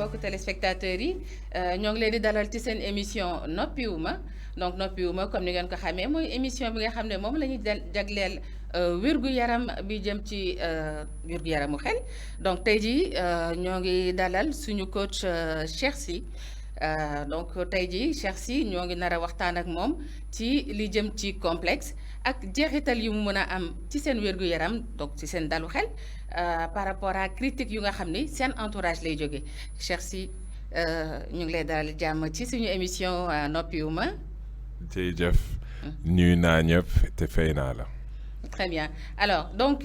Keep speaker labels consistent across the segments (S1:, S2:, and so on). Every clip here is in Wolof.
S1: mbokk téléspectateurs yi ñoo ngi leen di dalal ci seen émission noppiwuma donc noppiwuma comme ni ngeen ko xamee mooy émission bi nga xam ne moom la ñuy jagleel wér-gu-yaram bi jëm ci wér-gu-yaramu xel donc tey jii ñoo ngi dalal suñu coach Cheikh Sy donc tey jii Cheikh Sy ñoo ngi nar a waxtaan ak moom ci li jëm ci complexe ak jeexital yu mu mën a am ci seen wér-gu-yaram donc ci seen dalu xel par rapport à critique yu nga xam ni seen entourage lay jóge Cheikh Sy ñu ngi lay dalal jàmm ci suñu émission noppiwuma.
S2: jërëjëf. nuyu naa ñëpp te fay naa la.
S1: très bien alors donc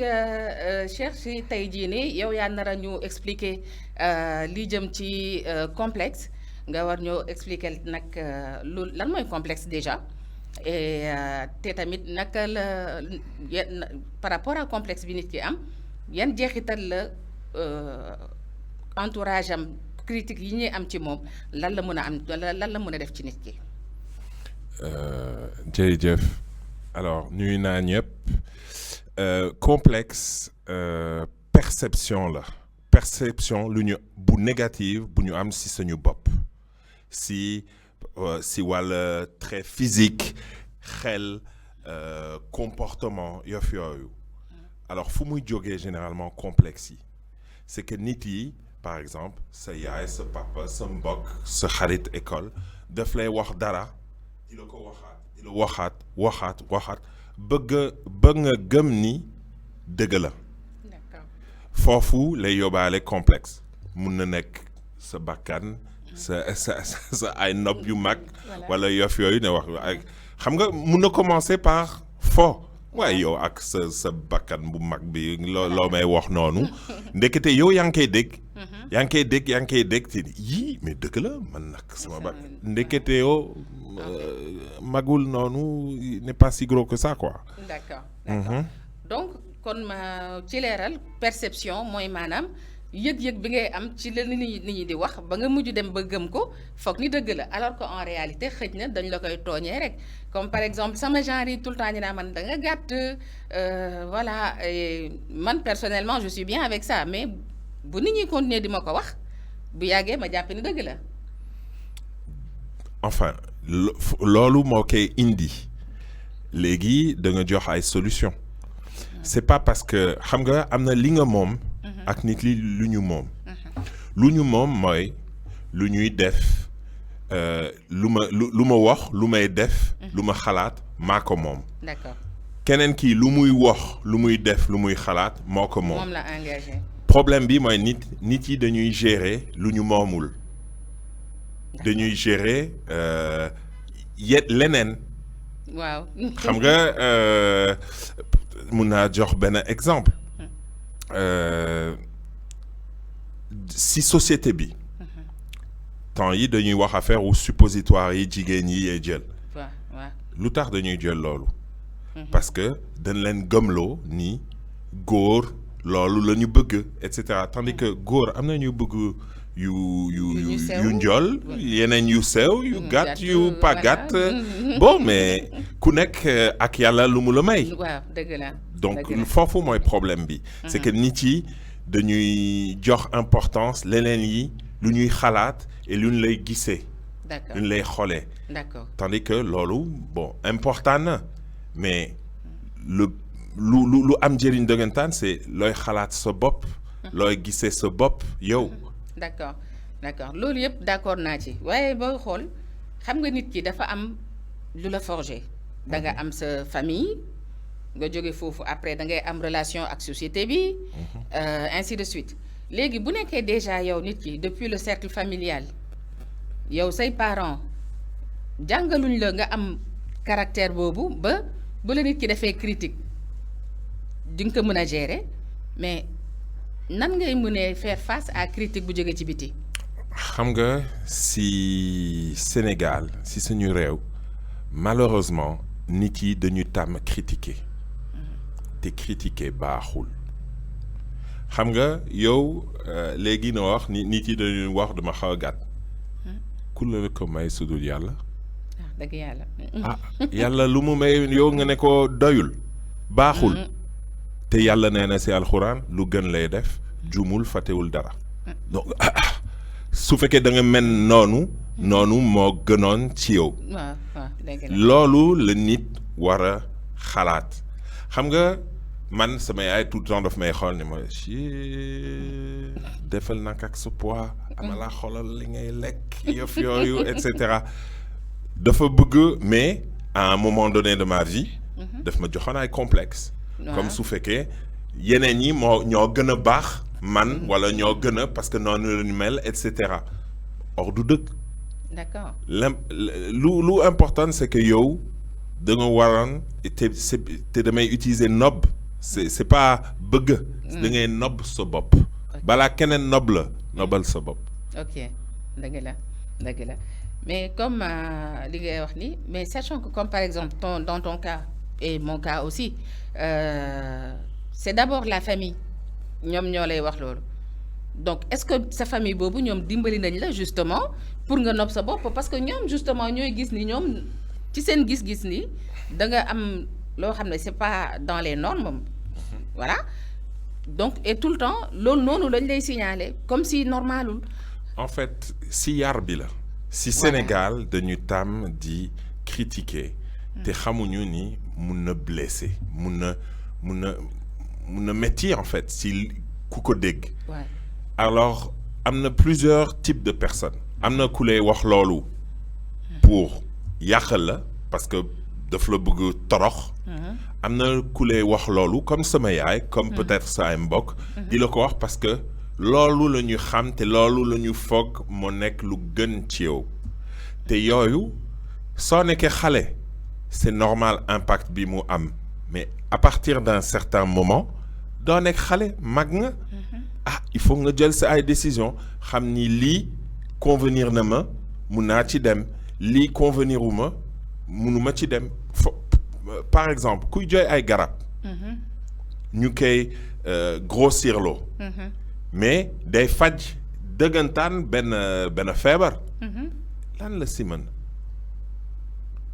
S1: Cheikh Sy tey jii nii yow yaa nar a ñu expliquer li jëm ci complexe nga war ñoo expliquer nag lan mooy complexe déjà et te tamit naka la par rapport à complexe bi nit ki am yan jeexital la entourage am critique yi ñuy am ci moom lan la mën a am lan la mën a def ci nit ki.
S2: jërëjëf alors nuyu naa ñëpp complexe perception la perception lu ñu bu négative bu ñu am si suñu bopp si wàll trait physique xel comportement yooyu alors fu muy jógee généralement complexe yi c'est que nit yi par exemple sa yaay sa papa sa mbokk sa xarit école daf lay wax dara di la ko waxaat ba nga gëm ni dëgg la foofu lay yóbbaale complexe mun na nekk sa bakkan sa ay nopp yu mag wala yooyu ne wax xam nga mun na commencer par fo waaye yow ak sa bakkan bu mag bi loo may wax noonu ndekete yow yaa ngi koy dégg te yii mais dëgg la man nag sama bakkan ndekete yow magul noonu n'est pas si gros que ça quoi.
S1: D'accord. Donc kon ma ci leeral perception mooy maanaam yëg-yëg bi ngay am ci la nit ñi di wax ba nga mujj dem ba gëm ko foog ni dëgg la alors que en réalité xëj na dañ la koy tooñee rek comme par exemple sama genre yi tout le temps ñu naa man da nga gàtt voilà man personnellement je suis bien avec ça mais bu nit ñi continuer di ma ko wax bu yàggee ma jàpp ni dëgg la.
S2: Enfin loolu moo koy indi léegi da nga jox ay solution c'est pas parce que xam nga am na li nga moom ak nit li lu ñu moom mooy lu ñuy def lu ma wax lu may def lu ma xalaat maa ko moom.
S1: D'accord.
S2: keneen kii lu muy wax lu muy def lu muy xalaat moo ko moom.
S1: moom la engagé.
S2: problème bi mooy nit yi dañuy gérer lu ñu moomul. dañuy gérer leneen.
S1: waaw.
S2: xam nga mun naa jox benn exemple. si société bi. temps yi dañuy wax affaire u suppositoire yi jigéen yi yee jël.
S1: waaw.
S2: lu tax dañuy jël loolu. parce que dañ leen gëmloo ni góor loolu la ñu bëgg et cetera tandis que góor am na ñu bëgg. yu njool yeneen yu sew yu gàtt yu pas gàtt bon mais ku nekk ak yàlla lu mu la may.
S1: waaw dëgg la.
S2: donc foofu mooy problème bi. c'est que nit yi dañuy jox importance leneen yi lu ñuy xalaat et lu ñu lay gisee.
S1: d'accord
S2: lu ñu lay xoolee.
S1: d'accord
S2: tandis que loolu bon important na mais lu am njëriñ dëggantaan c'est looy xalaat sa bopp. looy gisee sa bopp yow.
S1: d'accord loolu yëpp d'accord naa ci waaye booy xool xam nga nit ki dafa am lu la forger da nga am sa famille nga jóge foofu après da ngay am relation ak société bi ainsi de suite léegi bu nekkee déjà yow nit ki depuis le cercle familial yow say parents jàngaluñ la nga am caractère boobu ba bu la nit ki defee critique di nga ko mën a gérer mais nan ngay mënee faire face à critique bu jóge ci biti.
S2: xam nga si Sénégal si suñu réew malheureusement nit yi dañu tàmm critiquer te critiquer baaxul xam nga yow léegi na wax nit yi dañuy wax dama xaw a gàtt ku la ko may sudul yàlla.
S1: dëgg yàlla.
S2: yàlla lu mu may yow nga ne ko doyul baaxul. te yàlla nee na si alxuraan lu gën lay def jumul fàttewul dara donc su fekkee da nga mel noonu moo gënoon ci yow.
S1: waaw dëgg la.
S2: loolu la nit war a xalaat xam nga man sama yaay tout le temps daf may xool ni ma defal nag ak sa poids ama laa xoolal li ngay lekk yëf yooyu et cetera dafa bëgg mais à un moment donné de ma vie daf ma joxoon ay complexe comme su fekkee yeneen yi ñoo gën a baax man wala ñoo gën a parce que noonu la ñu mel et cetera or du dëgg.
S1: D'accord.
S2: lu important c'est que yow da nga waroon te damay utiliser nob c'est pas bëgg. da ngay nob sa bopp. balaa keneen nob la nobal sa bopp.
S1: ok dëgg la mais comme li ngay wax ni mais sachant que comme par exemple dans ton cas et mon cas aussi c'est d'abord la famille ñoom ñoo lay wax loolu donc est-ce que sa famille boobu ñoom dimbali nañ la justement pour nga nopp sa bopp parce que ñoom justement ñooy gis ni ñoom ci seen gis-gis ni da nga am loo xam ne c'est pas dans les normes voilà donc et tout le temps loolu noonu lañ lay signaler comme si normalul.
S2: en fait si yar bi la. si Sénégal dañu tàmm di critiquer. te xamuñu ni mun na blesser mun na métti en fait si ku ko dégg. alors am na plusieurs types de personnes. am na ku lay wax loolu pour yàqal la parce que daf la bëgg torox. am na ku lay wax loolu comme sama yaay comme peut-être sa ay mbokk. di la ko wax parce que loolu la ñu xam te loolu la ñu foog moo nekk lu gën ci yow te yooyu soo nekkee xale c'est normal impact bi mu am mais à partir d'un certain moment doo nekk xale mag nga. il faut nga jël sa ay décision xam ni lii convenir na ma mun naa ci dem lii convenir u ma munuma ci dem par exemple kuy jooy ay garab ñu koy grossirloo mais day faj dëggantaan benn feebar lan la si mën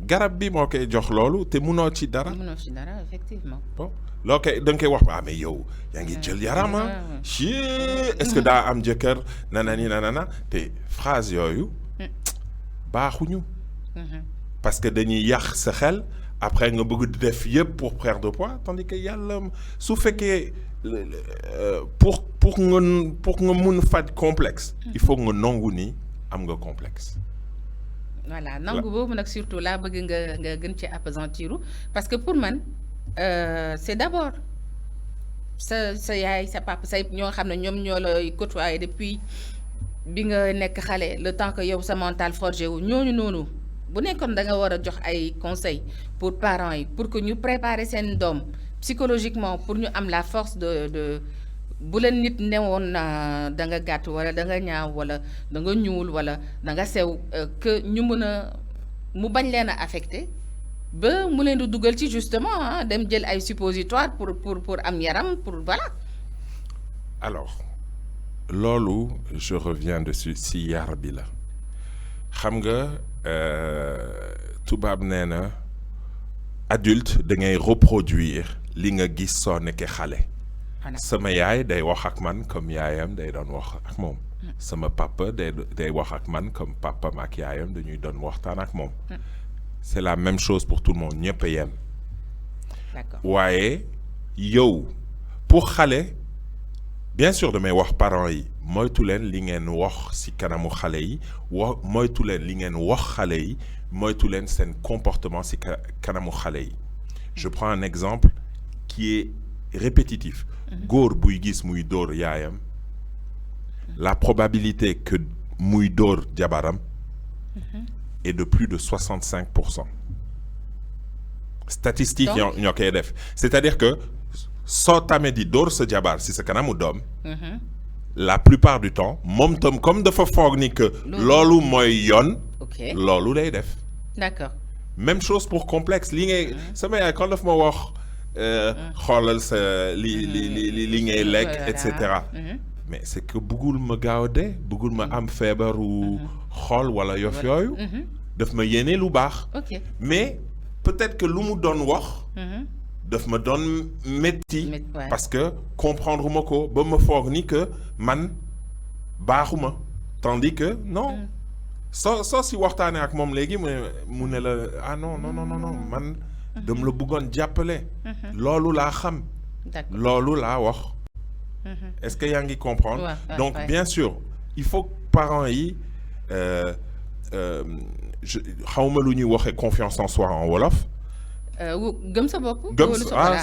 S2: garab bi moo koy jox loolu te munoo ci dara.
S1: munoo ci dara effectivement.
S2: bon loo koy da nga koy wax mais yow yaa ngi jël yarama ci est-ce que daa am jëkkër nanana te phrase yooyu baaxuñu. parce que dañuy yàq sa xel après nga bëgg def yëpp pour perdre poids tandis que yàlla su fekkee pour nga mun faj complexe. il faut nga nangu ni am nga complexe.
S1: voilà nangu boobu nag surtout laa bëgg nga gën ci appesantiru parce que pour man c'est d'abord sa yaay sa papa say ñoo xam ne ñoom ñoo lay côtoyer depuis bi nga nekk xale le temps que yow sa mental forgé wu ñooñu noonu bu nekkoon da nga war a jox ay conseils pour parents yi pour que ñu préparer seen doom psychologiquement pour ñu am la force de bu leen nit newoon da nga gàtt wala da nga ñaaw wala da nga ñuul wala da nga sew que ñu mën a mu bañ leen a affecté ba mu leen di dugal ci justement dem jël ay suppositoire pour am yaram pour voilà.
S2: alors loolu je reviens dessus si yar bi la xam nga tubaab nee na adulte da ngay reproduire li nga gis soo nekkee xale. sama yaay day wax ak man comme yaayam day doon wax ak moom. sama papa day wax ak man comme papam ak yaayam dañuy doon waxtaan ak moom. c'est la même chose pour tout le monde ñëpp a yem.
S1: d'accord
S2: waaye yow pour xale bien sûr damay wax parents yi moytu leen li ngeen wax ci kanamu xale yi moytu leen li ngeen wax xale yi moytu leen seen comportement ci kanamu xale yi. je prends un exemple qui est répétitif. góor buy gis muy dóor yaayam la probabilité que muy dóor jabaram est de plus de 65%. statistique ñoo koy def c'est-à-dire que soo tamee di dóor sa jabar ci sa kanamu doom la plupart du temps moom tam comme dafa foog ni que loolu mooy yoon loolu lay def.
S1: d'accord
S2: même chose pour complexe li ngay sama yaay quand daf ma wax xoolal sa li ngay lekk et cetera mais c'est que bëggul ma gaaw a dee bëggul ma am feebaru xool wala yof yooyu daf ma yéene lu baax mais peut-être que lu mu doon wax daf ma doon métti parce que comprendre ma ko ba ma foog ni que man baaxuma tandis que non soo si waxtaanee ak moom léegi mu ne la ah non man dama la bëggoon jàppale loolu laa xam loolu laa wax est-ce que yaa ngi comprendre donc bien sûr il faut que parents yi xawma lu ñuy waxee confiance en soi en wolof
S1: gëm sa bopp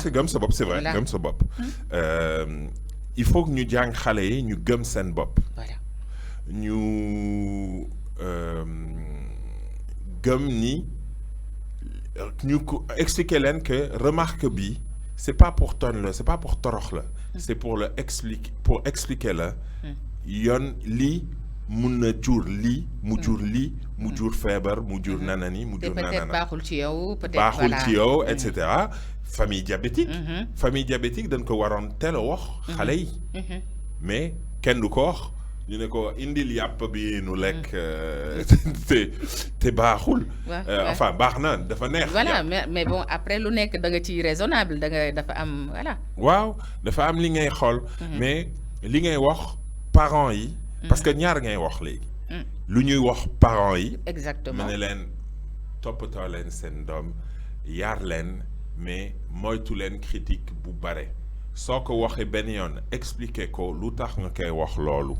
S2: c'est gëm sa bopp c'est vrai gëm sa bopp il faut que ñu jàng xale yi ñu gëm seen bopp ñu gëm ni ñu ko expliquer leen que remarque bi c'est pas pour ton la c'est pas pour torox la c'est pour le expliquer la yoon lii mun na jur lii mu jur lii mu jur feebar mu jur nanani mu jur nanana
S1: peut-être baaxul ci yow peut-être
S2: baaxul ci yow et cetera famille diabétique dañ ko waroon teel a wax xale yi mais kenn du ko wax ñu ne ko indil yàpp bi nu lekk te baaxul enfin baax na dafa neex
S1: voilà mais bon après lu nekk da nga ci raisonnable da nga dafa am voilà
S2: waaw dafa am li ngay xool mais li ngay wax parents yi parce que ñaar ngay wax léegi lu ñuy wax parents yi
S1: exactement
S2: ma ne leen toppatoo leen seen doom yar leen mais moytu leen critique bu bare soo ko waxee benn yoon expliquer ko lu tax nga koy wax loolu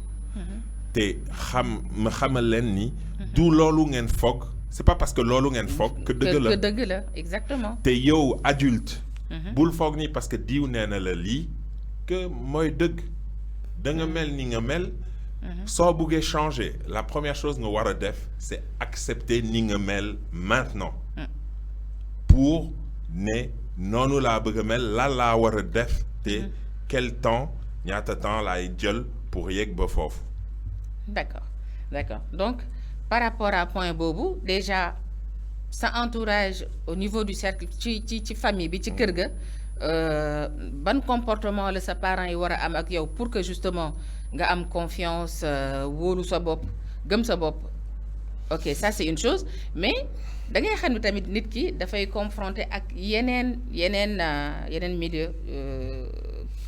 S2: te xamal leen ni du loolu ngeen foog c'est pas parce que loolu ngeen foog que dëgg la
S1: exactement
S2: te yow adulte bul foog ni parce que diw nee na la lii que mooy dëgg da nga mel ni nga mel soo buggee changer la première chose nga war a def c'est accepter ni nga mel maintenant pour ne noonu laa bëgg a mel lan laa war a def te quel temps ñaata temps laay jël pour yegg ba foofu
S1: d'accord donc par rapport à point boobu déjà sa entourage au niveau du cercle ci famille bi ci kër ga ban comportement la sa parents yi war a am ak yow pour que justement nga am confiance wóolu sa bopp gëm sa bopp ok ça c'est une chose mais da ngay xam ne tamit nit ki dafay confronter ak yeneen milieu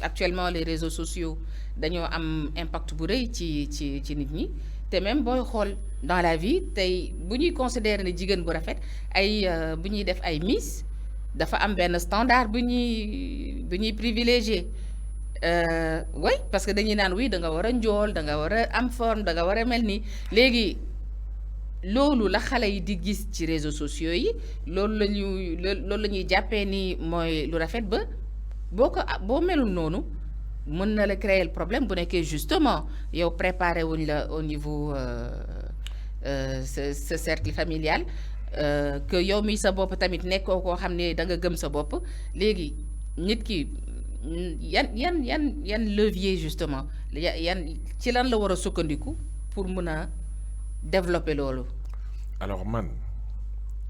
S1: actuellement les réseaux sociaux dañoo am impact bu rëy ci nit ñi te même booy xool dans la vie tey bu ñuy considérer ne jigéen bu rafet ay bu ñuy def ay miss dafa am benn standard bu ñuy privilégié oui parce que dañuy naan oui da nga war a njool da nga war a am forme da nga war a mel ni léegi loolu la xale yi di gis ci réseaux sociaux yi loolu la ñuy jàppee ni mooy lu rafet ba boo melul noonu mën na la créer le problème bu nekkee justement yow préparé wuñ la au niveau ce cercle familial que yow mi sa bopp tamit nekkoo koo xam ne da nga gëm sa bopp léegi nit ki yan levier justement yan ci lan la war a sukkandiku pour mën a développer loolu.
S2: alors man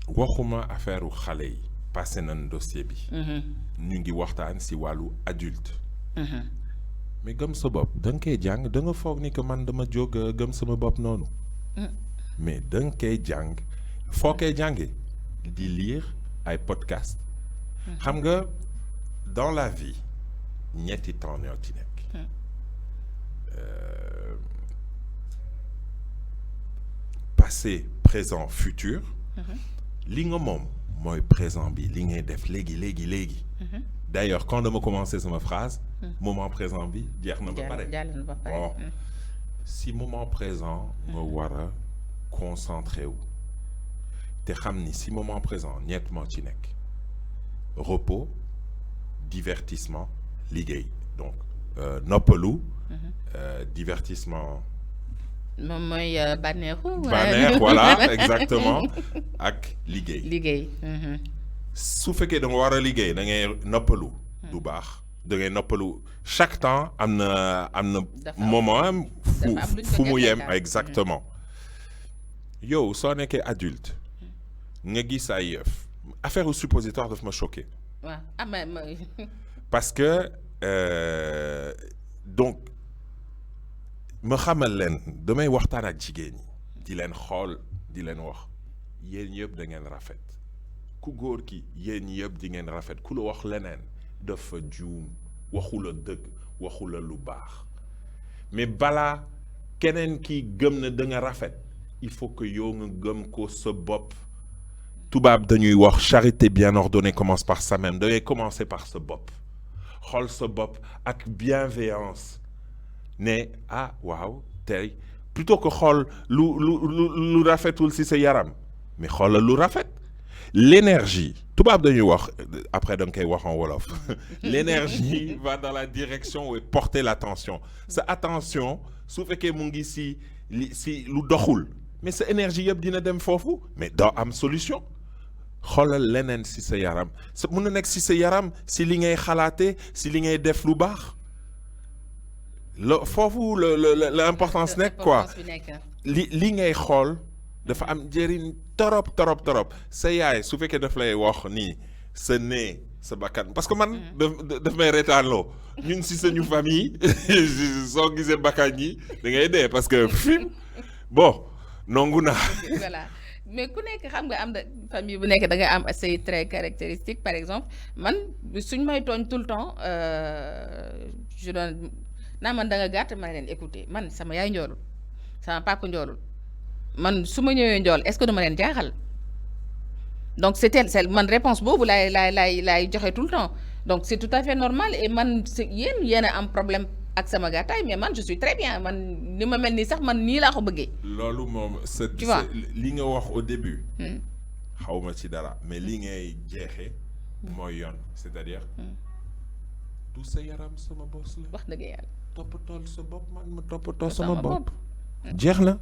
S2: waxuma affaire u xale yi passé nañ dossier bi. ñu ngi waxtaan si wàllu adulte. mais gëm sa bopp da nga koy jàng da nga foog ni que man dama jóg gëm sama bopp noonu. mais da nga koy jàng foo koy jàngee di lire ay podcast. xam nga dans la vie ñetti temps ñoo ci nekk. passé présent futur. li nga moom mooy présent bi li ngay def léegi. d'ailleurs quand dama commencé sama phrase. moment présent bi jeex na ba pare. bon si moment présent nga war a concentré wu te xam ni si moment présent ñett moo ci nekk repos divertissement liggéey donc noppalu. divertissement.
S1: moom mooy bànneex
S2: voilà exactement ak liggéey. su fekkee da nga war a liggéey da ngay noppalu. du baax da ngay noppalu chaque temps am na moment am fu mu yem exactement. yow soo nekkee adulte nga gis ay yëf affaire au suppositoire daf ma choqué.
S1: waaw
S2: parce que donc ma xamal leen damay waxtaan ak jigéen ñi di leen xool di leen wax yéen yëpp da ngeen rafet ku góor ki yéen yëpp di ngeen rafet ku la wax leneen dafa juum waxu la dëgg waxu la lu baax mais balaa keneen ki gëm na da nga rafet il faut que yow nga gëm ko sa bopp tubaab dañuy wax charité bien ordonnée commence par soi-même da ngay commencer par sa bopp xool sa bopp ak bienveillance ne ah waaw tey plutôt que xool lu rafetul ci sa yaram mais xoolal lu rafet l'énergie tubaab dañuy wax après da nga koy wax en wolof l'énergie va dans la direction où est portée l'attention sa attention su fekkee mu ngi ci lu doxul mais sa énergie yëpp dina dem foofu mais doo am solution xoolal leneen ci sa yaram mën na nekk ci sa yaram ci li ngay xalaate ci li ngay def lu baax foofu l'importance nekk quoi li ngay xool dafa am njëriñ torop sa yaay su fekkee daf lay wax nii sa nez sa bakkan parce que man daf may reetaanloo ñun ci sañu famille soo gisee bakkan yi da ngay dee parce que bon nangu naa.
S1: Voilà mais ku nekk xam nga am na famille bu nekk da nga am say traits caractéristiques par exemple man suñ may tooñ tout le temps je doon naa man da nga gàtt ma leen écouter man sama yaay njoolul sama papa njoolul man su ma ñëwee njool est-ce que dama leen jaaxal donc c'est man réponse boobu laay joxe tout le temps donc c'est tout à fait normal et man yéen a am problème ak sama gàttaay mais man je suis très bien man ni ma mel nii sax man nii laa ko bëggee.
S2: loolu moom
S1: tu vois
S2: li nga wax au début. xawma ci dara mais li ngay jeexee mooy yoon c'est-à-dire. tout sa yaram sama boss la.
S1: wax dëgg yàlla.
S2: toppatool sa bopp man ma toppatoo sama bopp. jeex na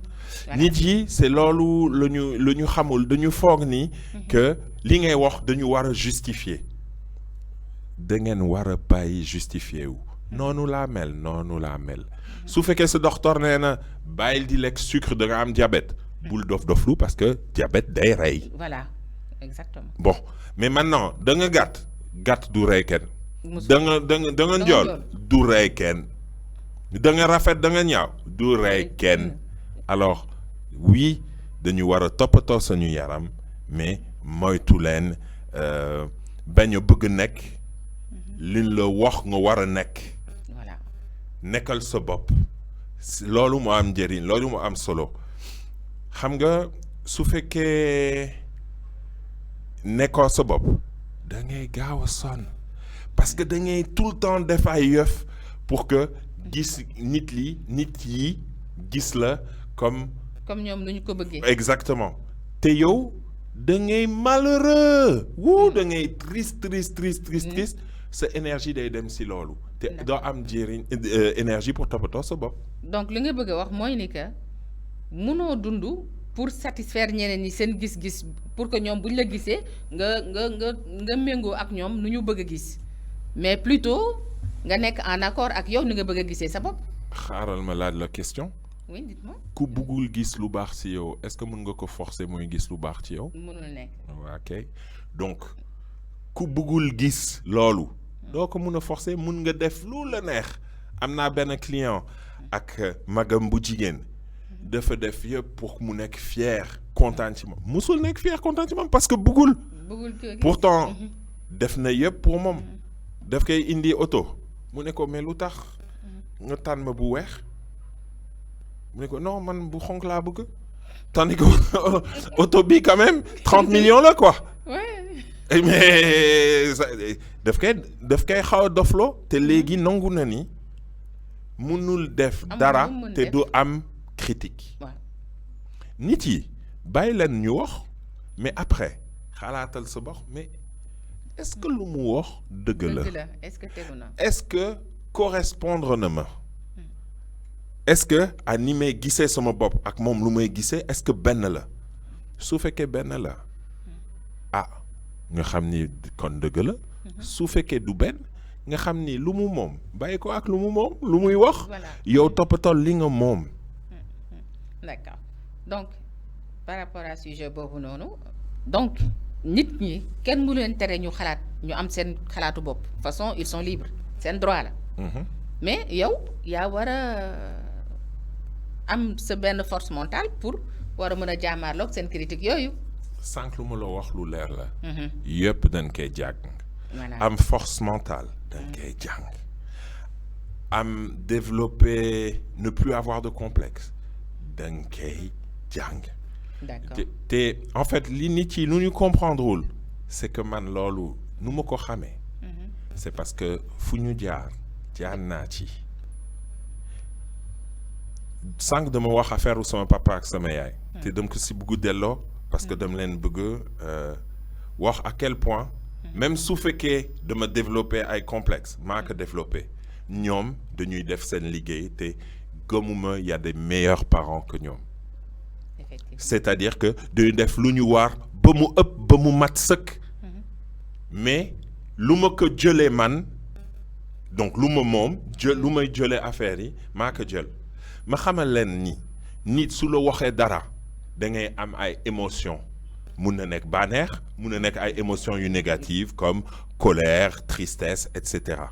S2: nit yi c'est loolu lu ñu xamul dañu foog ni que li ngay wax dañu war a justifier da ngeen war a bàyyi justifier wu noonu laa mel su fekkee sa docteur nee na bàyyil di lekk sucre da nga am diabète bul doflu parce que diabète day rey.
S1: Voilà exactement.
S2: Bon mais maintenant da nga gàtt du rey kenn. da nga njool du rey kenn. da nga rafet da nga ñaaw du rey kenn. Alors oui dañu war a toppatoo suñu yaram mais moytu leen bañ a bëgg nekk liñ la wax nga war a nekk.
S1: Voilà
S2: nekkal sa bopp loolu moo am njëriñ loolu moo am solo xam nga su fekkee nekkoo sa bopp da ngay gaaw a sonn parce que da ngay tout le temps def ay yëf pour que gis nit yi gis la comme
S1: ñoom nu ñu ko bëggee.
S2: Exactement te yow da ngay malheureux da ngay triste sa énergie day dem ci loolu te doo am njëriñ énergie pour toppatoo sa bopp.
S1: donc li nga bëgg a wax mooy ni que mënoo dund pour satisfaire ñeneen ñi seen gis-gis pour que ñoom bu ñu la gisee nga méngoo ak ñoom nu ñu bëgg a gis mais plutôt nga nekk en accord ak yow ni nga bëgg a gisee sa bopp.
S2: xaaral ma laaj la question.
S1: oui dites-moi.
S2: ku bëggul gis lu baax ci yow est-ce que mën nga ko forcer muy gis lu baax ci yow.
S1: mënul nekk.
S2: ok donc ku bëggul gis loolu. doo ko mën a forcer mën nga def lu la neex. am naa benn client ak magam bu jigéen dafa def yëpp pour mu nekk fier content ci moom musul nekk fier content ci moom parce que bëggul. pourtant def na yëpp pour moom. daf koy indi oto mu ne ko mais lu tax nga tànn ma bu weex mu ne ko non man bu xonk laa bëgg tandis que oto bi quand même 30 millions la quoi.
S1: Ouais.
S2: mais daf koy xaw a dofloo te léegi nangu na ni mënul def dara te du am critique. nit yi bàyyi leen ñu wax mais après xalaatal sa bopp mais est-ce que lu mu wax dëgg la
S1: est-ce que tegu na
S2: est-ce que correspondre na ma est-ce que a ni may gisee sama bopp ak moom lu may gisee est-ce que benn la su fekkee benn la nga xam ni kon dëgg la su fekkee du benn nga xam ni lu mu moom bàyyi ko ak lu mu moom lu muy wax yow toppatool li nga moom.
S1: D'accord donc par rapport à sujet boobu noonu donc nit ñi kenn mënu leen tere ñu xalaat ñu am seen xalaatu bopp de toute façon ils sont libres seen droit la. mais yow yaa war a am sa benn force mentale pour war a mën a jàmmaarloog seen critique yooyu.
S2: sànq lu ma la wax lu leer la. yëpp dañ koy jàng. am force mentale dañ koy jàng. am développer ne plus avoir de complexe danga koy jàng.
S1: D'accord.
S2: te en fait li nit yi lu ñu comprendrewul c'est que man loolu nu ma ko xamee. c'est parce que fu ñu jaar naa ci. sànq dama wax affaire sama papa ak sama yaay. te dama ko si bëgg delloo parce que dama leen bëgg wax à quel point. même su fekkee dama développer ay complexe maa ko développer ñoom dañuy def seen liggéey te gëmuma y a des meilleurs parents que ñoom. c'est-à-dire que dañuy def lu ñu war ba mu ëpp ba mu mat sëkk. mais lu ma ko jëlee man donc lu ma moom lu may jëlee affaire yi maa ko jël ma xamal leen ni nit su la waxee dara da ngay am ay émotions mun na nekk bànneex mun na nekk ay émotions yu négatives comme colère tristesse et cetera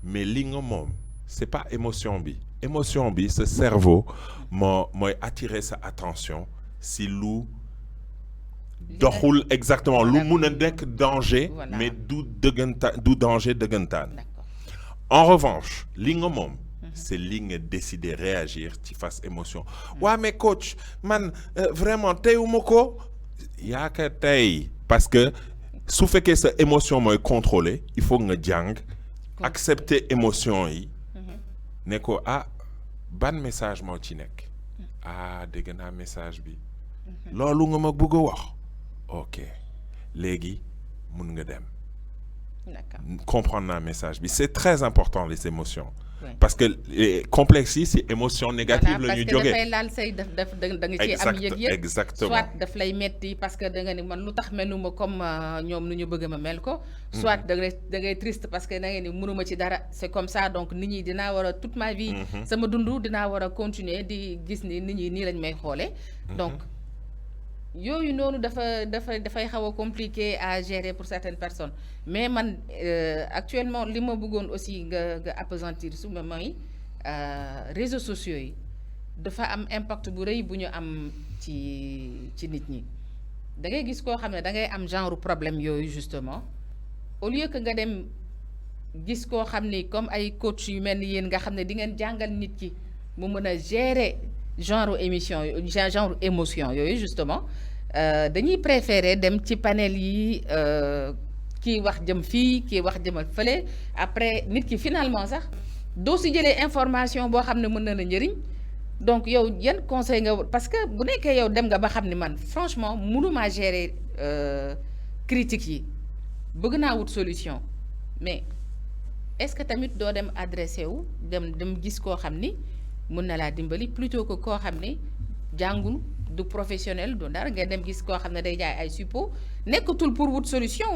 S2: mais li nga moom c'est pas émotion bi ce cerveau mooy attirer sa attention si lu doxul exactement lu mun a nekk danger. Voilà. Mais du danger dëggantaan. En revanche li nga moom c'est li nga décider réagir ci face émotion. waa mais coach man vraiment teyuma ko yaa ka tey parce que su fekkee sa émotion mooy contrôler il faut nga jàng accepter émotion yi ne ko ban message moo ci nekk dégg naa message bi loolu nga ma bëgg a wax ok léegi mun nga dem.
S1: D'accord.
S2: Comprendre naa message bi c'est très important les émotions.
S1: Oui.
S2: Parce que complexe yi si émotion négative la ñuy jógee.
S1: parce que dafay laal say da nga ciy am yëg-yëg.
S2: exactement
S1: soit daf lay metti parce que da nga ni man lu tax meluma comme ñoom nu ñu bëgg ma mel ko. soit da ngay triste parce que da nga ni mënuma ci dara c'est comme ça donc nit ñi dinaa war a toute ma vie. sama dund dinaa war a continuer di gis ni nit ñi nii lañ may xoolee. donc yooyu noonu dafay xaw a compliqué à gérer pour certaines personnes mais man actuellement li ma bëggoon aussi nga appesantir su ma mooy réseaux sociaux yi dafa am impact bu rëy bu ñu am ci nit ñi da ngay gis koo xam ne da ngay am genre problème yooyu justement au lieu que nga dem gis koo xam ni comme ay coach yu mel ni yéen nga xam ne di ngeen jàngal nit ki mu mën a gérer genre émotion yooyu justement dañuy préférer dem ci panel yi kii wax jëm fii kii wax jëmal fële après nit ki finalement sax doo si jëlee information boo xam ne mën na la njëriñ donc yow yan conseil nga parce que bu nekkee yow dem nga ba xam ne man franchement mënumaa gérer critiques yi bëgg naa wut solution mais est-ce que tamit doo dem adressé wu dem gis koo xam ni mën na laa dimbali plutôt que koo xam ne jàngul du professionnel du dara ngay dem gis koo xam ne day jaay ay suppos nekkatul pour wut solution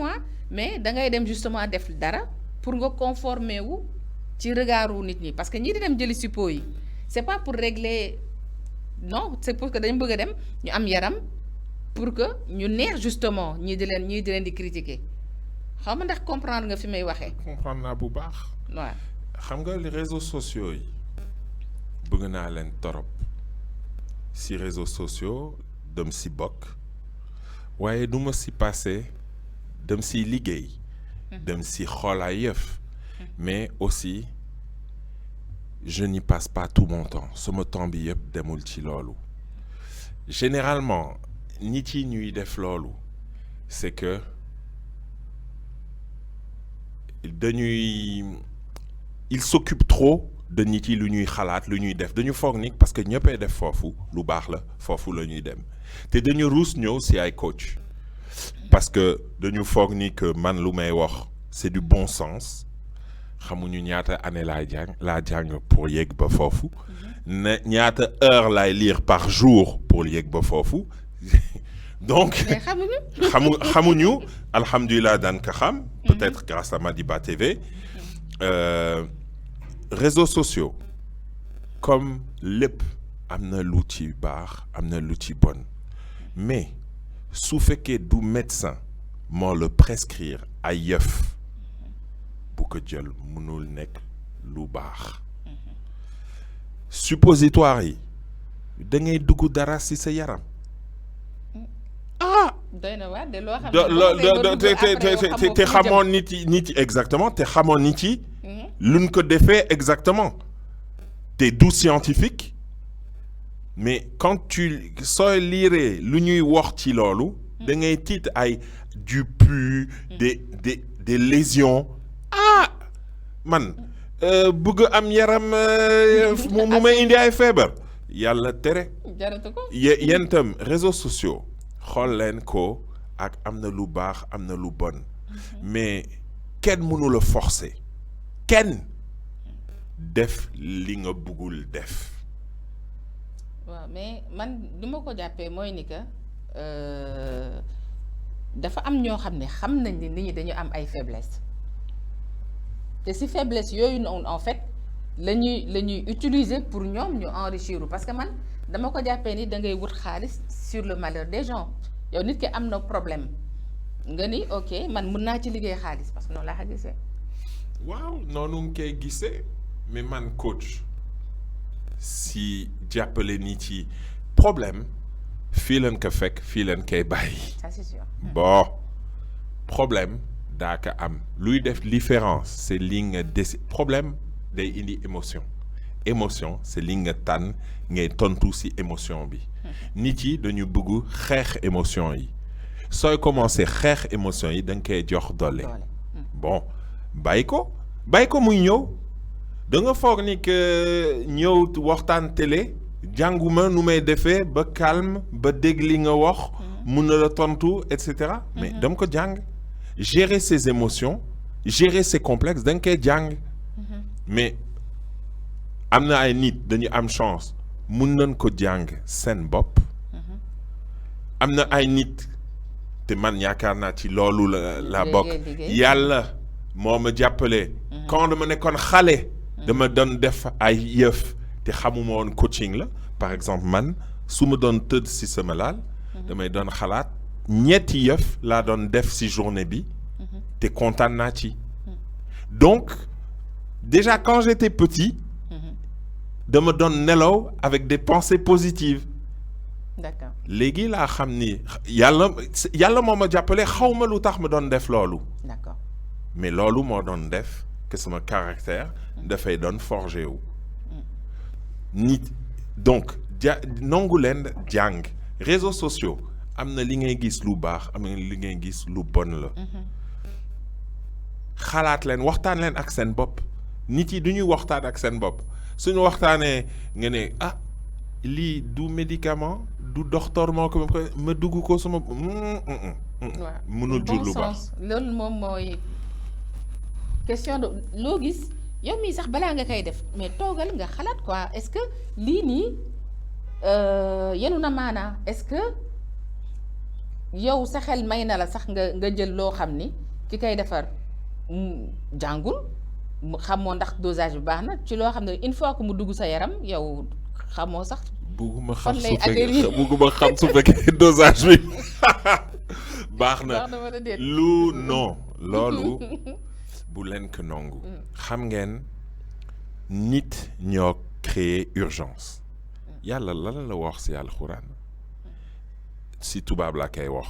S1: mais da ngay dem justement def dara pour nga conformer wu ci regardu nit ñi parce que ñi di dem jëli suppos yi c'est pas pour régler non c'est pour que dañ bëgg a dem ñu am yaram pour que ñu neex justement ñii di leen di critiquer xaw ma ndax comprendre nga fi may waxee.
S2: comprendre naa bu baax.
S1: waaw
S2: xam nga les réseaux sociaux yi. bëgg naa leen torop si réseaux sociaux dem si bokk waaye du ma si passé dem si liggéey dem si xoolaay yëf mais aussi je n'y passe pas tout mon temps sama temps bi yëpp demul ci loolu généralement nit yi ñuy def loolu c'est que ils s'occupent trop de nit yi lu ñuy xalaat lu ñuy def dañu foog ni parce que ñëppay def foofu lu baax la foofu la ñuy dem te dañu ruus ñëw si ay coach parce que dañu foog ni que man lu may wax c'est du bon sens xamuñu ñaata année laa jàng pour yegg ba foofu ne ñaata heure laay lire par jour pour yegg ba foofu donc xamuñu alhamdulilah daan ka xam peut-être grâce à Madiba TV réseaux sociaux comme lépp am na lu ci baax am na lu ci bon mais su fekkee du médecin moo la prescrire ay yëf bu ko jël mënul nekk lu baax suppositoire yi da ngay dugg dara ci sa yaram
S1: doy na waar de loo xam ne
S2: te xamoon nit yi exactement te xamoon nit yi luñ ko defee exactement te du scientifique mais quand tu sooy lire lu ñuy wax ci loolu da ngay tiit ay du pus des lésions man bëgg am yaram mu may indi ay feebar yàlla tere
S1: jaratu ko
S2: yéen itam réseaux sociaux xool leen ko ak am na lu baax am na lu bon mais kenn mënu la forcer kenn def li nga bëggul def
S1: waaw mais man li ma ko jàppee mooy ni que dafa am ñoo xam ne xam nañ ni nit ñi dañu am ay faiblesse te si faiblesse yooyu noonu en fait la ñuy utiliser pour ñoom ñu enrichir parce que man dama ko jàppee ni da ngay wut xaalis sur le malheur des gens yow nit ki am na problème nga ni ok man mun naa ci liggéey xaalis parce que noonu laa ko gisee.
S2: waaw noonu nga koy gisee mais man coach si jàppale ni ci problème fii leen ko fekk fii leen koy bàyyi.
S1: ça c'est sûr.
S2: bon problème daa ko am luy def différence c'est li nga problème day indi émotion c'est li nga tànn ngay tontu si émotion bi nit yi dañu bëgg xeex émotion yi sooy commencer xeex émotion yi da nga koy jox doole bon bàyyi ko muy ñëw da nga foog ni que ñëw waxtaan télé jànguma nu may defee ba calme ba dégg li nga wax mun na la tontu et cetera mais dama ko jàng gérer ses émotions gérer ses complexes da nga koy jàng mais am na ay nit dañu am chance mun nañ ko jàng seen bopp am na ay nit te man yaakaar naa ci loolu la bokk yàlla moo ma jàppale quand dama nekkoon xale dama doon def ay yëf te xamuma woon coaching la par exemple man su ma doon tëdd si sama laal damay doon xalaat ñetti yëf laa doon def si journée bi te kontaan naa ci donc déjà quand j'étais petit dama doon nelaw avec des pensées positives
S1: d'accord
S2: léegi laa xam ni yàlla moo ma jàppale xaw ma lu tax ma doon def loolu
S1: d'accord
S2: mais loolu moo doon def que sama caractère dafay doon forgé wu nit donc nangu leen jàng réseaux sociaux am na li ngay gis lu baax am na li ngay gis lu bon la xalaat leen waxtaan leen ak seen bopp nit yi du ñuy waxtaan ak seen bopp suñu waxtaanee nga ne lii du médicament du docteur moo ko ma dugg ko sama mënul jur lu baax
S1: loolu moom mooy question de loo gis yow mii sax balaa nga koy def mais toogal nga xalaat quoi est-ce que lii nii yenu na maanaa est-ce que yow sa xel may na la sax nga jël loo xam ni ki koy defar jàngul mu xamoo ndax dosage bi baax na ci loo xam ne une fois que mu dugg sa yaram yow xamoo sax.
S2: bugguma xam su fekkee dosage bi baax na non loolu bu leen ko nangu. xam ngeen nit ñoo créer urgence yàlla lan la wax si alxuraan si tubaab la koy wax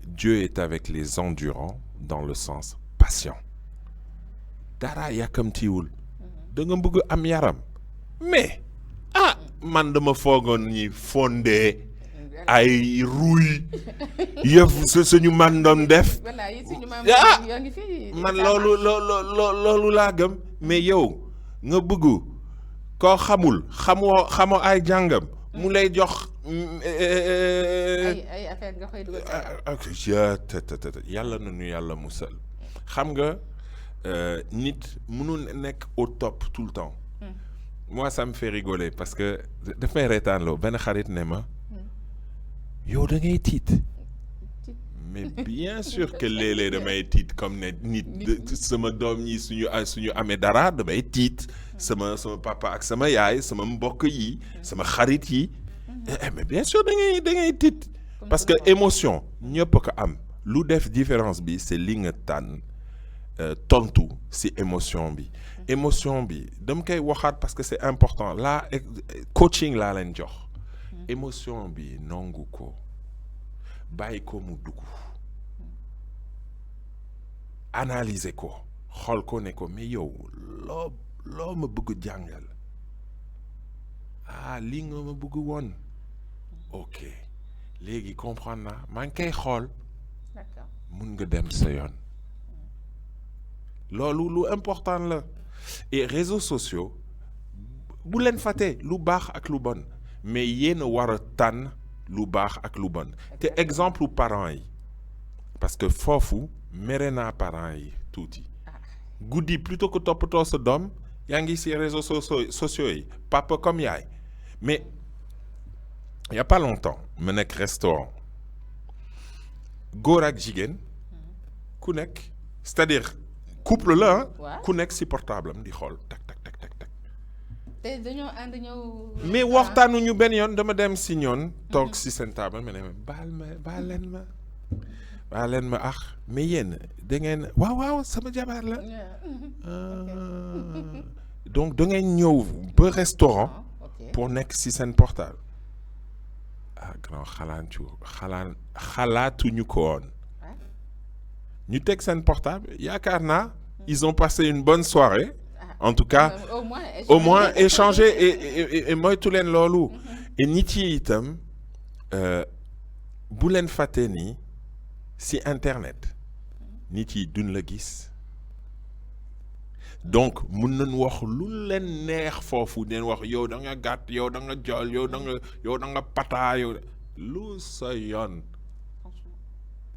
S2: Dieu est avec les endurants dans le sens patient. dara yàkkamtiwul da nga bëgg am yaram mais man dama foogoon ñi fondé ay ruuy yëf suñu man doon def man loolu laa gëm mais yow nga bëgg koo xamoo ay jàngam mu lay jox
S1: ay affaire nga koy dugal
S2: yàlla nañu yàlla musal xam nga nit mënul nekk au top tout le temps moi ça me fait rigoler parce que daf may reetaan loo benn xarit ne ma yow da ngay tiit mais bien sûr que léeg-léeg damay tiit comme ne nit sama doom ñi suñu amee dara damay tiit sama papa ak sama yaay sama mbokk yi sama xarit yi mais bien sûr da ngay tiit parce que émotion ñëpp ko am lu def différence bi c'est li nga tànn tontu si émotion bi dama koy waxaat parce que c'est important là coaching laa leen jox émotion bi nangu ko bàyyi ko mu dugg analyser ko xool ko ne ko mais yow loo ma bëgg jàngal lii nga ma bëgg woon ok léegi comprendre naa maa ngi koy xool mun nga dem sa yoon loolu lu important la et réseaux sociaux bu leen fàtte lu baax ak lu bon mais yéen a war a tànn lu baax ak lu bon te exemple parents yi parce que foofu mere naa parents yi tuuti guddi plutôt que toppatoo sa doom yaa ngi ci réseaux sociaux yi papa comme yaay mais il y a pas longtemps ma nekk restaurant góor ak jigéen ku nekk c'est-à-dire couple la ku nekk ci portable am di xool tak tak tak tak tak
S1: te dañoo ànd ñëw
S2: mais waxtaanuñu benn yoon dama dem ci ñoon toog ci seen table ma ne baal leen ma mais yéen da ngeen waaw sama jabar la donc da ngeen ñëw ba restaurant pour nekk ci seen portable grand xalaatuñu ko woon ñu teg seen portable yaakaar naa ils ont passé une bonne soirée en tout cas au moins échanger et moytu leen loolu et nit yi itam bu leen fàtte ni ci internet nit yi duñ la gis donc mun nañ wax lu leen neex foofu den wax yow da nga gàtt yow da nga jol yow da nga pata yow lu sa yoon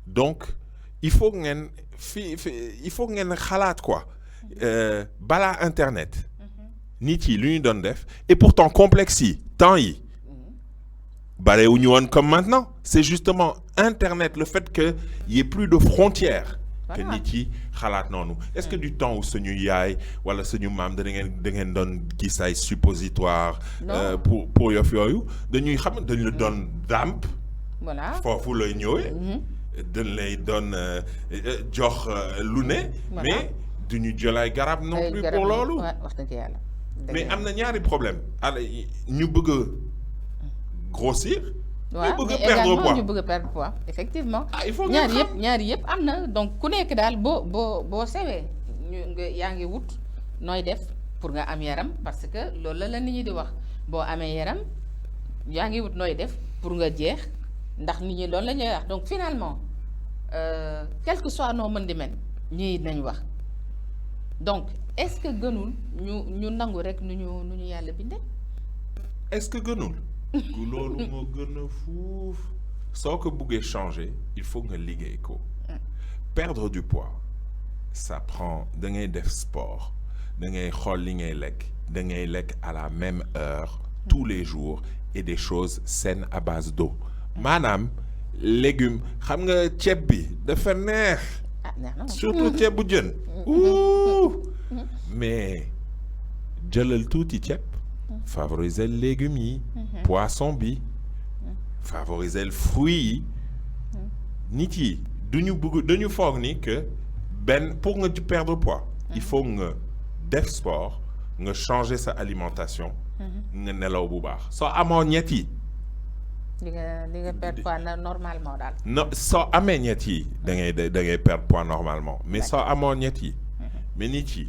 S2: donc il faut ngeen il faut ngeen xalaat quoi balaa internet nit yi lu ñu doon def et pourtant complexe yi temps yi barewuñu woon comme maintenant c'est justement internet le fait que y ait plus de frontières que nit yi xalaat noonu est-ce que du temps où suñu yaay wala suñu maam da ngeen doon gis ay suppositoire pour yof yooyu dañuy xam dañ la doon dàmp foofu lay ñëwee dañ lay doon jox lu ne mais duñu jël ay garab non plus pour loolu mais am na ñaari problème ñu bëgg a grossir
S1: waaw mais également ñu bëgg a perdre poids effectivement ñaari yëpp am na donc ku nekk daal boo sewee yaa ngi wut nooy def pour nga am yaram parce que loolu la nit ñi di wax boo amee yaram yaa ngi wut nooy def pour nga jeex ndax nit ñi loolu la ñuy wax donc finalement quel que soit noo mën di mel ñii nañ wax donc est-ce que gënul ñu nangu rek nu ñu yàlla bindee.
S2: est-ce que gënul. loolu moo gën a fuuf soo ko buggee changer il faut nga liggéey ko perdre du poids ça prend da ngay def sport da ngay xool li ngay lekk da ngay lekk à la même heure tous les jours et des choses saines à base d'eau maanaam légumes xam nga ceeb bi dafa neex surtout ceeb bu jën mais jëlal tuuti ceeb favoriser légumes yi poisson bi favoriser fruits yi nit yi dañu foog ni que pour nga perdre poids il faut nga def sport nga changer sa alimentation nga nelaw bu baax soo amoo ñett yi
S1: li nga perdre poids normalement daal
S2: non soo amee ñett yi da ngay perdre poids normalement mais soo amoo ñett yi mais nit yi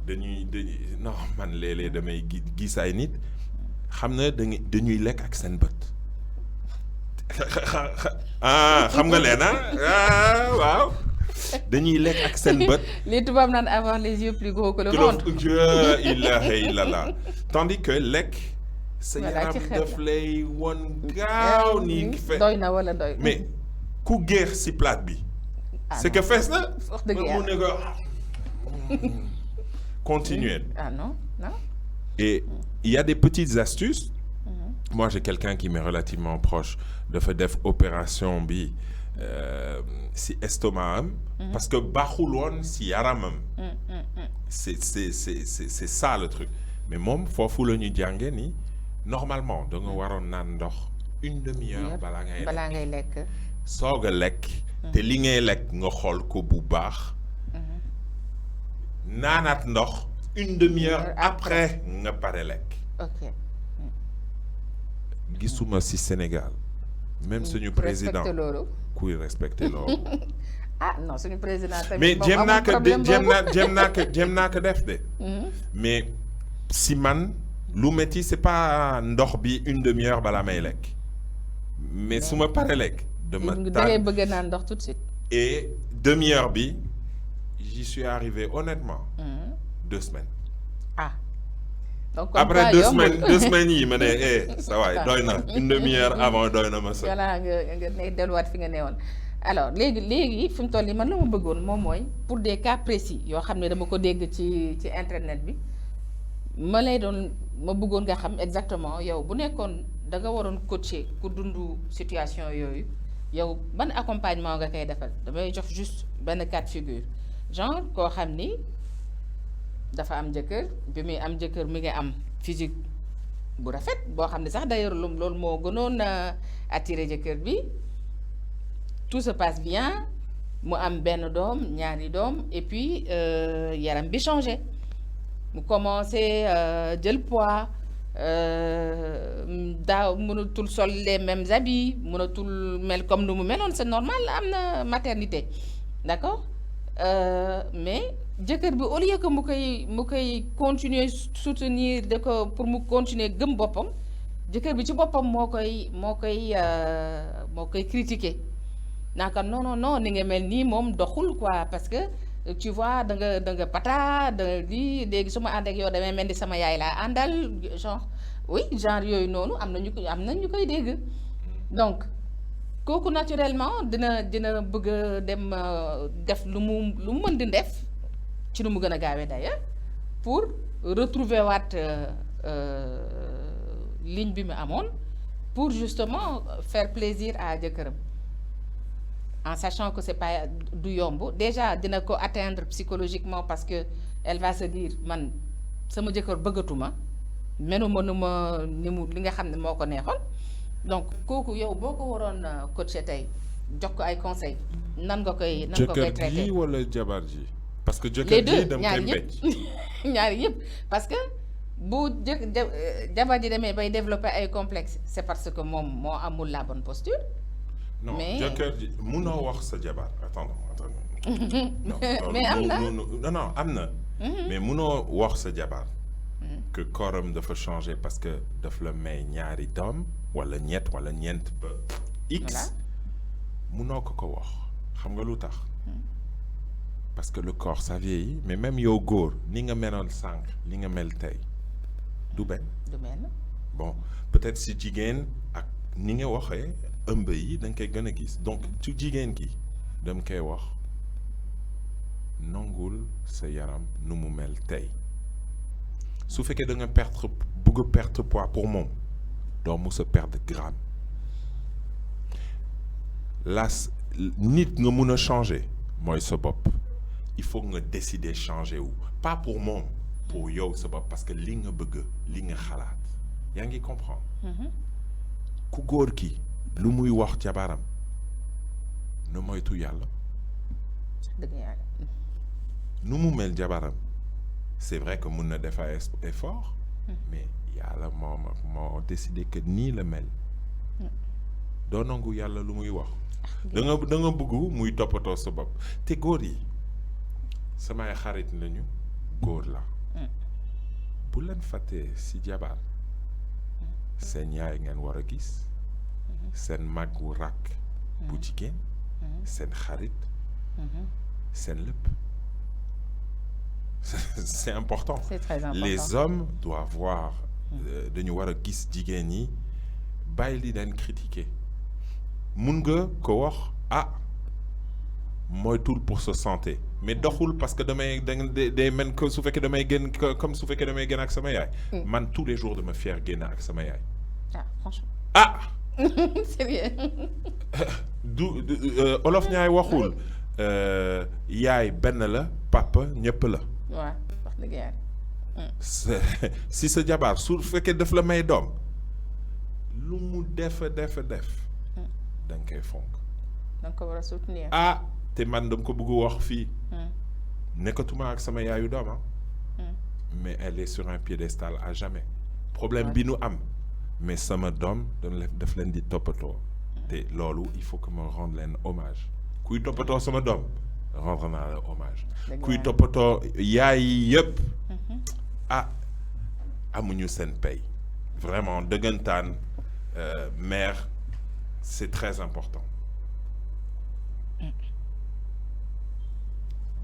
S2: dañuy non man léeg-léeg damay gis ay nit xam na dañuy lekk ak seen bët xam nga leen waaw dañuy lekk ak seen bët.
S1: li tubaab naan avoir les yeux plus gros que le ventre.
S2: ilaha illallah tandis que lekk. sa yaram daf lay won gaaw nii.
S1: doy na wala doy.
S2: mais ku géex si plate bi. c'est que fees na.
S1: wax dëgg yàlla
S2: mu ne ko continuer.
S1: Ah non.
S2: Et il y a des petites astuces. Moi, j'ai quelqu'un qui m'est relativement proche dafa def opération bi si estomac am parce que baaxul woon si yaramam. C'est ça le truc. Mais moom foofu la ñu jànge ni normalement da nga waroon naan ndox une demi-heure balaa ngay
S1: lekk.
S2: soog a lekk. te li ngay lekk nga xool ko bu baax. naanaat ndox une demi-heure après nga pare lekk.
S1: ok.
S2: gisuma ci Sénégal même suñu président kuy respecté loolu.
S1: ah non suñu président tamit
S2: mais
S1: moom
S2: jéem
S1: amul
S2: naa ko
S1: problème boobu.
S2: jéem naa ko def de. mais si man lu métti c'est pas ndox bi une demi-heure balaa may lekk mais su ma paree lekk. dama
S1: da ngay bëgg naan ndox tout de suite.
S2: et demi-heure bi j'y suis arrivé honnêtement. 2 semaines.
S1: ah. donc
S2: après 2 semaines yi ma ne ça va doy na une demi-heure avant doy na ma sax.
S1: voilà nga ne delluwaat fi nga newoon. alors léegi fi mu toll nii man la ma bëggoon moom mooy pour des cas précis yoo xam ne dama ko dégg ci internet bi ma bëggoon nga xam exactement yow bu nekkoon da nga waroon coacher ku dund situation yooyu yow ban accompagnement nga koy defal damay jox juste benn cas de figure genre koo xam ni dafa am jëkkër bi muy am jëkkër mi ngi am physique bu rafet boo xam ne sax d'ailleurs loolu moo gënoon attiré jëkkër bi. tout se passe bien mu am benn doom ñaari doom et puis yaram bi changé mu commencé jël poids daaw mënatul sol les mêmes habits mënatul mel comme nu mu meloon c'est normal am na maternité d'accord mais jëkkër bi au lieu que mu koy continuer soutenir de ko pour mu continuer gëm boppam jëkkër bi ci boppam moo koy critiquer. naka non ni nga mel nii moom doxul quoi parce que tu vois da nga pata da di léegi su ma ànd ak yow damay mel ni sama yaay laa àndal genre oui genre yooyu noonu am na ñu koy dégg donc kooku naturellement dina bëgg a dem def lu mu mën di def ci nu mu gën a gaawee d'ailleurs pour retrouver waat ligne bi mu amoon pour justement faire plaisir à jëkkëram. En sachant que c'est pas du yomb déjà dina ko atteindre psychologiquement parce que elle va se dire man sama jëkkër bëggatuma menuma nu ma ni mu li nga xam ne moo ko neexoon donc kooku yow boo ko waroon coacher tey jox ko ay conseils nan nga koy traiter
S2: jëkkër ji wala jabar ji parce que
S1: les
S2: jëkkër
S1: deux
S2: ji dem koy mbéj
S1: ñaari yëpp parce que bu jabar ji demee bay développer ay complexes c'est parce que moom moo amul la bonne posture.
S2: non
S1: mais
S2: jëkkër ji munoo wax sa jabar attends
S1: mais am na
S2: non am na. mais munoo wax sa jabar. que kooram dafa changer parce que daf la may ñaari doom wala ñett wala ñeent ba x. munoo ko wax xam nga lu tax. parce que le corps ça vieillit mais même yow góor ni nga meloon sànq li nga mel tey du benn. bon peut-être si jigéen ak ni nga waxee. ëmb yi da nga koy gën a gis donc ci jigéen gi dam koy wax nangul sa yaram nu mu mel tey su fekkee da nga bëgg a perdre poids pour moom doo mus a perdre gramme nit nga mun a changer mooy sa bopp il faut nga décider changer wu pas pour moom pour yow sa bopp parce que li nga bëgg li nga xalaat yaa ngi comprendre ku góor ki lu muy wax jabaram nu moytu yàlla nu mu mel jabaram c'est vrai que mun na def ay effort mais yàlla moo décidé que nii la mel doo nangu yàlla lu muy wax da nga bëgg muy toppatoo sa bopp te góor yi samay xarit nañu góor la bu leen fàttee si jabar seen yaay ngeen war a gis seen mag wu rakk bu jigéen seen xarit seen lépp c'est important.
S1: C'est très important.
S2: Les hommes doivent voir dañu war a gis jigéen ñi bàyyi li leen critiquer mun nga ko wax moytul pour sa santé mais doxul parce que day mel que su fekkee damay génn comme su fekkee damay génn ak sama yaay. man tous les jours dama fier génn ak sama yaay.
S1: Franchement.
S2: Sérieux. Olof ñaay waxul yaay benn la papa ñëpp la.
S1: waaw wax dëgg yàlla.
S2: si sa jabar su fekkee daf la may doom lu mu def da nga koy fonk.
S1: da nga ko war a soutenir.
S2: te man dama ko bëgg wax fii. nekkatuma ak sama yaayu doom mais elle est sur un piédestal à jamais. problème bi nu am. mais sama doom daf leen di toppatoo. te loolu il faut que ma rende leen hommage. kuy toppatoo sama doom rendre naa la hommage kuy toppatoo yaay yëpp amuñu seen pay vraiment dëggantaan mère c'est très important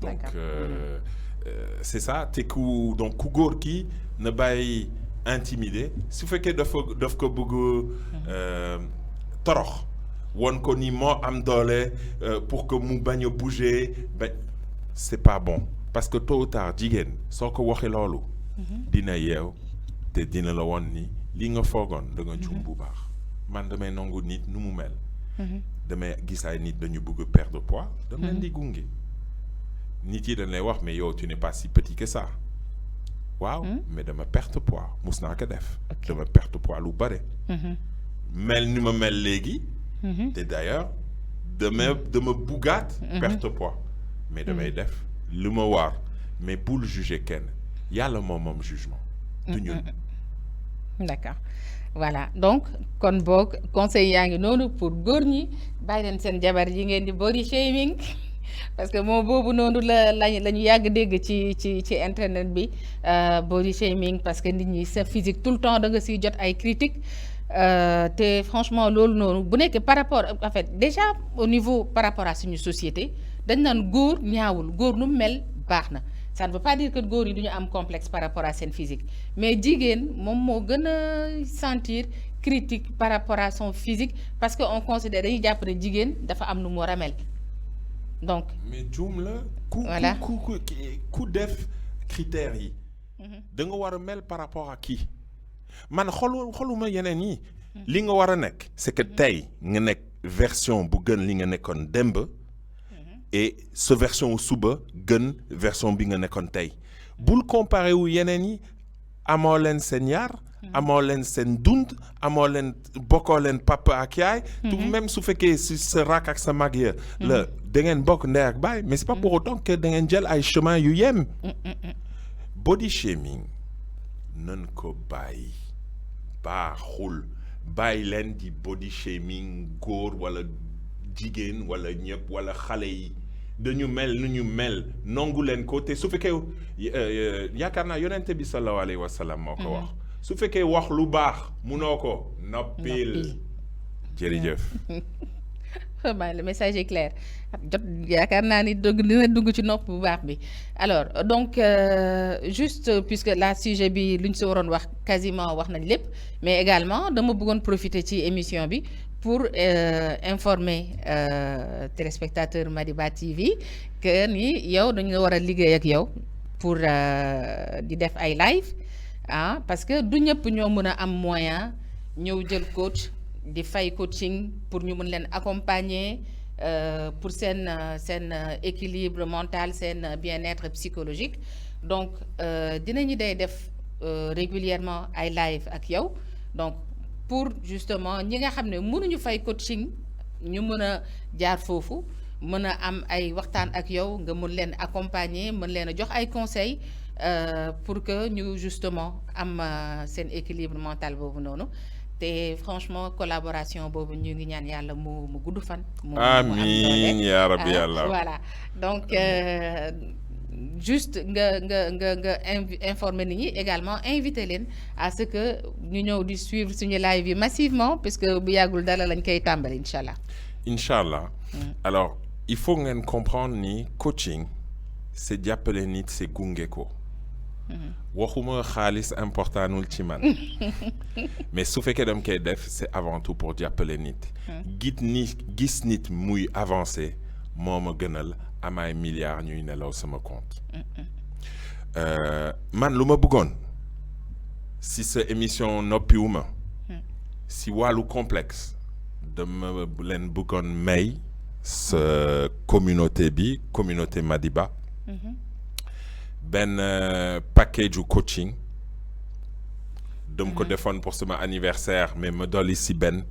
S2: donc c'est ça te ku góor ki na bàyyi intimider su fekkee daf ko bëgg torox won ko ni moo am doole pour que mu bañ a bouger c'est pas bon parce que tôt ou tard jigéen soo ko waxee loolu dina yeew te dina la woon ni li nga foogoon da nga juum bu baax man damay nangu nit nu mu mel damay gis ay nit dañu bëgg perdre poids dama leen di gunge nit yi dañ lay wax mais yow tu n'es pas si petit que ça waaw mais dama perte poids mus naa ko def dama perte poids lu bare mel ni ma mel léegi te d'ailleurs dama buggaat perte poids mais damay def lu ma war mais bul juger kenn yàlla moom jugement du ñun
S1: d'accord voilà donc kon boog conseil yaa ngi noonu pour góor ñi bàyyi leen seen jabar yi ngeen di body shaming parce que moom boobu noonu la ñu yàgg dégg ci internet bi body shaming parce que nit ñi sa physique tout le temps da nga siy jot ay critiques te franchement loolu noonu bu nekkee par rapport en fait déjà au niveau par rapport à suñu société dañ naan góor ñaawul góor nu mel baax na ça ne veut pas dire que góor yi du ñu am complexe par rapport à seen physique mais jigéen moom moo gën a sentir critique par rapport à son physique parce que on considère dañuy jàpp ne jigéen dafa am nu mu war a mel donc.
S2: mais juum la.
S1: voilà
S2: ku def critères yi. da nga war a mel par rapport à qui man xoluma yeneen yi. li nga war a nekk. c'est que tey nga nekk version bu gën li nga nekkoon démb. et sa version suba gën version bi nga nekkoon tey bul comparer wu yeneen yi amoo leen seen yar amoo leen seen dund amoo leen bokkoo leen papa ak yaay tout même su fekkee si sa rak ak sa mag ya la da ngeen bokk ndey ak baay mais c'est pas pour autant que da ngeen jël ay chemin yu yem body shaming nan ko bàyyi baaxul bàyyi leen di body shaming góor wala jigéen wala ñëpp wala xale yi dañu mel nu ñu mel nangu leen ko te su fekkee yaakaar naa yonente bi sallallahu alayhi wa sallam moo ko wax su fekkee wax lu baax munoo ko noppil jërëjëf
S1: le message est clair jot yaakaar naa ni dina dugg ci nopp bu baax bi alors donc juste puisque la sujet bi lu ñu si waroon wax quasiment wax nañ lépp mais également dama bëggoon profiter ci émission bi pour informer téléspectateur Madiba TV que ni yow dañu war a liggéey ak yow pour di def ay live parce que du ñëpp ñoo mën a am moyen ñëw jël coach di fay coaching pour ñu mën leen accompagner pour seen équilibre mental seen bien-être psychologique donc dinañu day def régulièrement ay live ak yow donc pour justement ñi nga xam ne mënuñu fay coaching ñu mën a jaar foofu mën a am ay waxtaan ak yow nga mën leen accompagner mën leen a jox ay conseils pour que ñu justement am seen équilibre mental boobu noonu te franchement collaboration boobu ñu ngi ñaan yàlla mu gudd fan.
S2: amiin yaa rabbi yàlla
S1: voilà donc juste nga informer nit ñi également inviter leen à ce que ñu ñëw di suivre suñu live yi massivement puisque bu yàggul dara lañ koy tàmbali incha allah.
S2: incha allah alors il faut ngeen comprendre ni coaching c'est jàppale nit c'est gunge ko. waxuma xaalis importantul ci man mais su fekkee dam koy def c'est avant tout pour jàppale nit. gis nit muy avancer moo ma gënal am ay milliards ñuy nelaw sama compte. man lu ma bëggoon si sa émission noppiwuma si wàllu complexe dama leen bëggoon may sa communauté bi communauté Madiba. benn package u coaching dama ko defoon pour sama anniversaire mais ma dolli si benn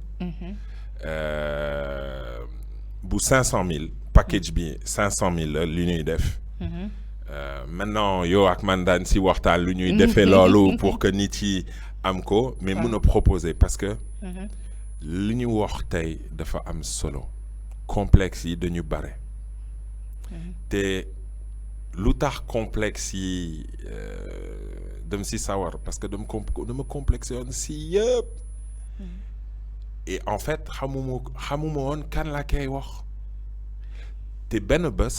S2: bu 500,000 package bi 500,000 la lu ñuy def maintenant yow ak man daan si waxtaan lu ñuy defee loolu pour que nit yi am ko mais mun a proposer parce que lu ñu wax tey dafa am solo complexe yi dañu bare te lu tax complexe yi dem si sawar parce que dama complexé woon si yëpp et en fait xamuma woon kan la koy wax te benn bés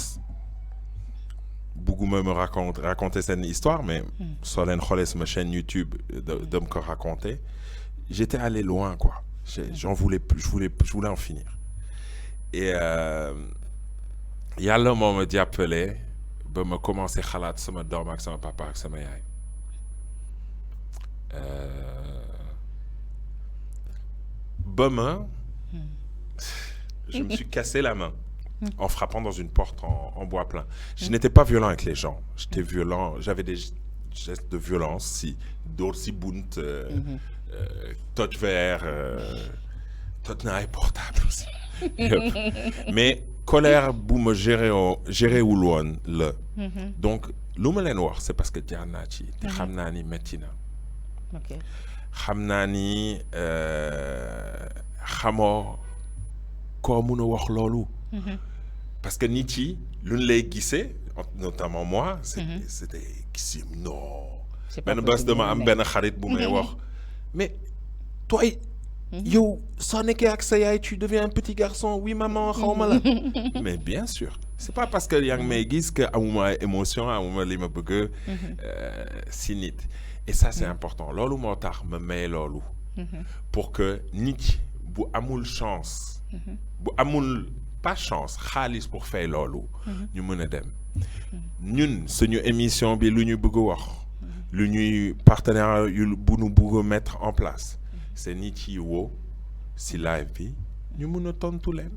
S2: bugguma me raconter cette histoire mais soo leen xoolee sama chaîne YouTube de me raconter j'étais allé loin quoi j'en voulais plus je voulais en finir et yàlla moo ma jàppale ba ma commencé xalaat sama doom ak sama papa ak sama yaay ba ma je me suis cassé la main en frappant dans une porte en bois plein. Je n'étais pas violent avec les gens. J'étais violent. J'avais des gestes de violence. Si dóor si bunt, toj verre, toj na ay portable aussi. Mais colère bu ma géré wul woon la. Donc lu ma leen wax c'est parce que jaar naa ci te xam naa ni metti na. xam naa ni xamoo koo mun a wax loolu. Parce que nit yi lu ñu lay gisee notamment moi c'était gis non benn bés dama am benn xarit bu may wax mais toi yow soo nekkee ak sa yaay tu deviens un petit garçon oui maman xawma la mais bien sûr c'est pas parce que yaa ngi may gis que amuma émotion amuma li ma bëgg si nit et ça c'est important loolu moo tax ma may loolu pour que nit bu amul chance bu amul pas chance xaalis pour fay loolu ñu mën a dem ñun suñu émission bi lu ñu bëgg a wax lu ñuy partenaire yu bu ñu bëgg a mettre en place c'est nit yi woo si live bi ñu mën a tontu leen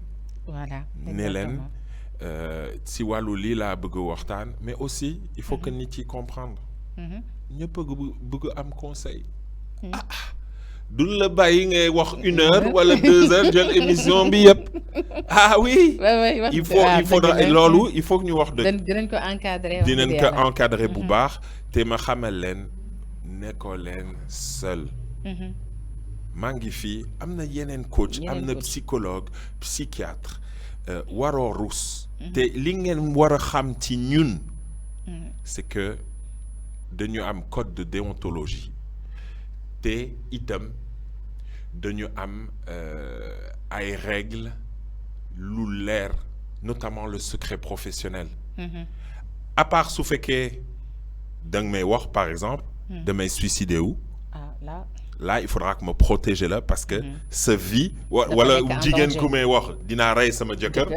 S1: voilà
S2: ne leen si wàllu lii laa bëgg a waxtaan mais aussi il faut que nit yi comprendre ñëpp bëgg am conseil duñ la bàyyi ngay wax 1 heure wala 2 heures jël émission bi yëpp ah oui. il faudra loolu il faut que ñu wax dëgg.
S1: dinañ ko encadrer.
S2: dinañ ko encadrer bu baax te ma xamal leen nekkoo leen seul. maa ngi fii am na yeneen coach am na psychologue psychiatre waroo rus. te li ngeen war a xam ci ñun. c'est que dañu am code de déontologie. te itam dañu am ay règles lu leer notamment le secret professionnel à part su fekkee danga may wax par exemple damay suicider wu là il faudra que me protéger la parce que sa vie wala jigéen ku may wax dinaa rey sama jëkkër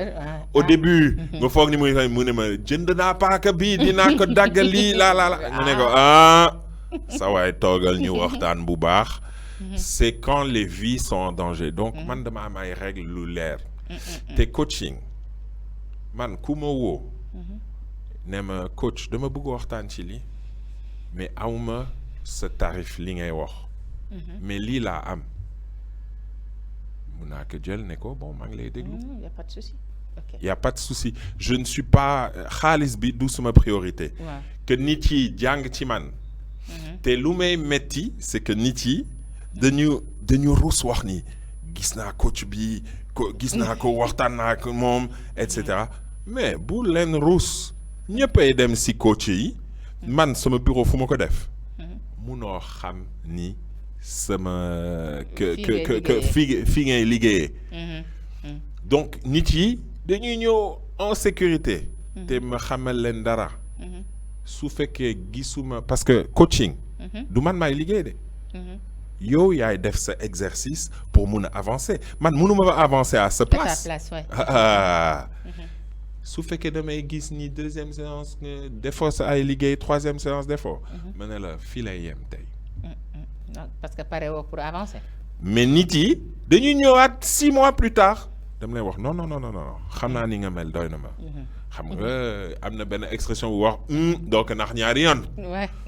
S2: au début nga foog ni mu ne ma jënd naa paaka bii dinaa ko dagg lii la mu ne ko ça waay toogal ñu waxtaan bu baax c'est quand les vies sont en danger donc man dama am ay règles lu leer te coaching man ku ma woo ne ma coach dama bëgg waxtaan ci lii mais awma sa tarif li ngay wax mais lii laa am mun naa ko jël ne ko bon maa ngi lay déglu
S1: y a pas de souci
S2: y a pas de souci je ne suis pas xaalis bi du sama priorité que nit yi jàng ci man te lu may metti c'est que nit yi dañu rus wax ni gis naa coach bi gis naa ko waxtaan naa ko moom et cetera mais bu leen rus ñëppay dem si coach yi man sama bureau fu ma ko def munoo xam ni sama fii ngay liggéeyee donc nit yi dañuy ñëw en sécurité te ma xamal leen dara su fekkee gisuma parce que coaching du man maay liggéey de yow yaay def sa exercice pour mun a avancer man munuma avancer à sa place su fekkee damay gis ni 2e séance defoo sa ay liggéey 3e séance defoo ma ne la fii lay yem tey
S1: parce que pare woo pour avancer
S2: mais nit yi dañuy ñëwaat 6 mois plus tard dama lay wax non xam naa ni nga mel doy na ma xam nga am na benn expression bu wax donc ndax ñaari yoon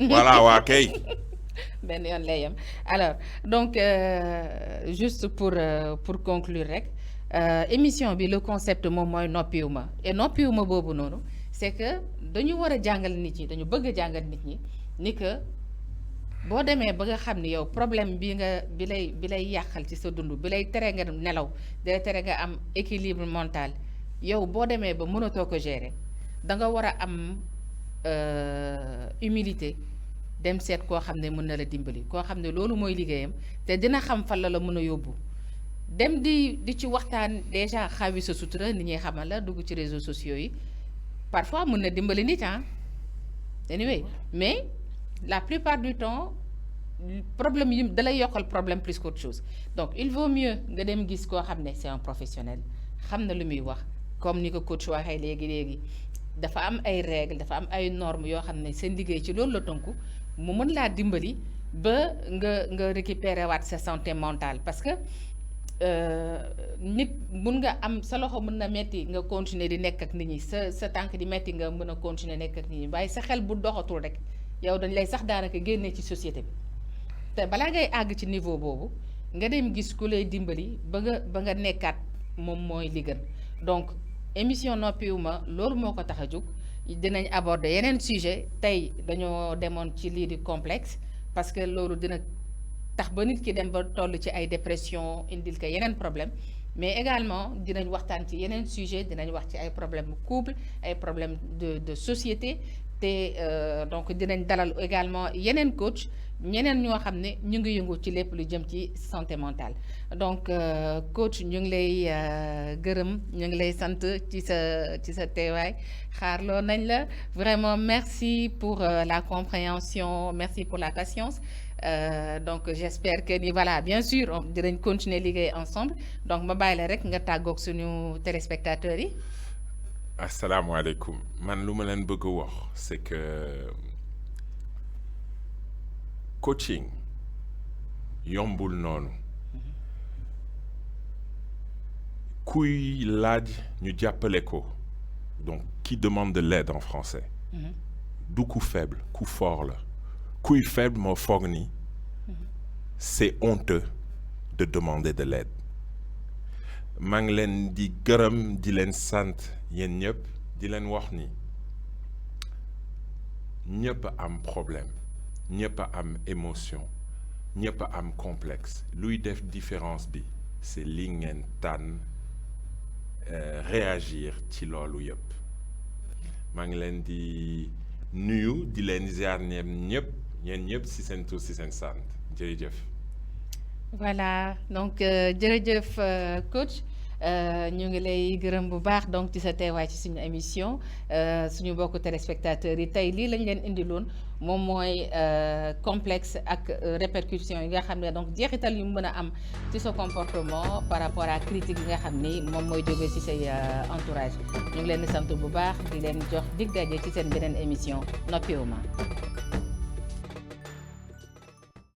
S2: voilà waa kay
S1: benn yoon lay yem alors donc juste pour conclure rek émission bi le concept moom mooy noppiwuma et noppiwuma boobu noonu c'est que dañu war a jàngal nit ñi dañu bëgg a jàngal nit ñi ni que boo demee ba nga xam ni yow problème bi lay yàqal ci sa dund bi lay tere nga nelaw di lay tere nga am équilibre mental yow boo demee ba mënatoo ko gérer da nga war a am humilité dem seet koo xam ne mën na la dimbali koo xam ne loolu mooy liggéeyam te dina xam fan la mën a yóbbu dem di ci waxtaan déjà xawi sa sutura ni ñuy xamal la dugg ci réseaux sociaux yi parfois mën na dimbali nit anyway mais la plupart du temps problème yi da lay yokkal problème plus qu'autre chose donc il vaut mieux nga dem gis koo xam ne c'est un professionnel xam na lu muy wax comme ni ko coach waxee léegi dafa am ay règles dafa am ay normes yoo xam ne seen liggéey ci loolu la tënku mu mën laa dimbali ba nga récupérer waat sa santé mentale parce que nit mun nga am sa loxo mën na metti nga continuer di nekk ak nit ñi sa tànk di metti nga mën a continuer nekk ak nit ñi waaye sa xel bu doxatul rek yow dañ lay sax daanaka génnee ci société bi te balaa ngay àgg ci niveau boobu nga dem gis ku lay dimbali ba nga nekkaat moom mooy li gën donc émission noppiwuma loolu moo ko tax a jóg dinañ aborder yeneen sujet tey dañoo demoon ci lii di complexe parce que loolu dina tax ba nit ki dem ba toll ci ay dépression indil ko yeneen problème mais également dinañ waxtaan ci yeneen sujet dinañ wax ci ay problème couple ay problème de société te donc dinañ dalal également yeneen coach ñeneen ñoo xam ne ñu ngi yëngu ci lépp lu jëm ci santé mentale donc coach ñu ngi lay gërëm ñu ngi lay sant ci sa teewaay xaarloo nañ la vraiment merci pour la compréhension merci pour la patience donc j'espère que ni voilà bien sûr dinañ continuer liggéey ensemble donc ma bàyyi la rek nga tàggoog suñu téléspectateurs yi.
S2: asalaamaaleykum man lu ma leen bëgg a wax c'est que coaching yombul noonu kuy laaj ñu jàppale ko donc qui demande de l'aide en français du ku faible ku fort la kuy faible moo foog ni c'est honteux de demander de l'aide maa ngi leen di gërëm di leen sant yéen ñëpp di leen wax ni ñëpp am problème ñëpp am émotion ñëpp am complexe luy def différence bi c'est li ngeen tànn réagir ci loolu yëpp maa ngi leen di nuyu di leen ziar ñëpp yéen ñëpp ci seen tur ci seen sant jërëjëf.
S1: voilà donc jërëjëf coach ñu ngi lay gërëm bu baax donc ci sa teewaay ci suñu émission suñu mbokku téléspectateurs yi tey lii lañ leen indiloon moom mooy complexe ak répercussions yi nga xam ne donc jeexital yu mën a am ci sa comportement par rapport à critique yi nga xam ni moom mooy jóge ci say entourage ñu ngi leen di sant bu baax di leen jox dig daje ci seen beneen émission noppiwuma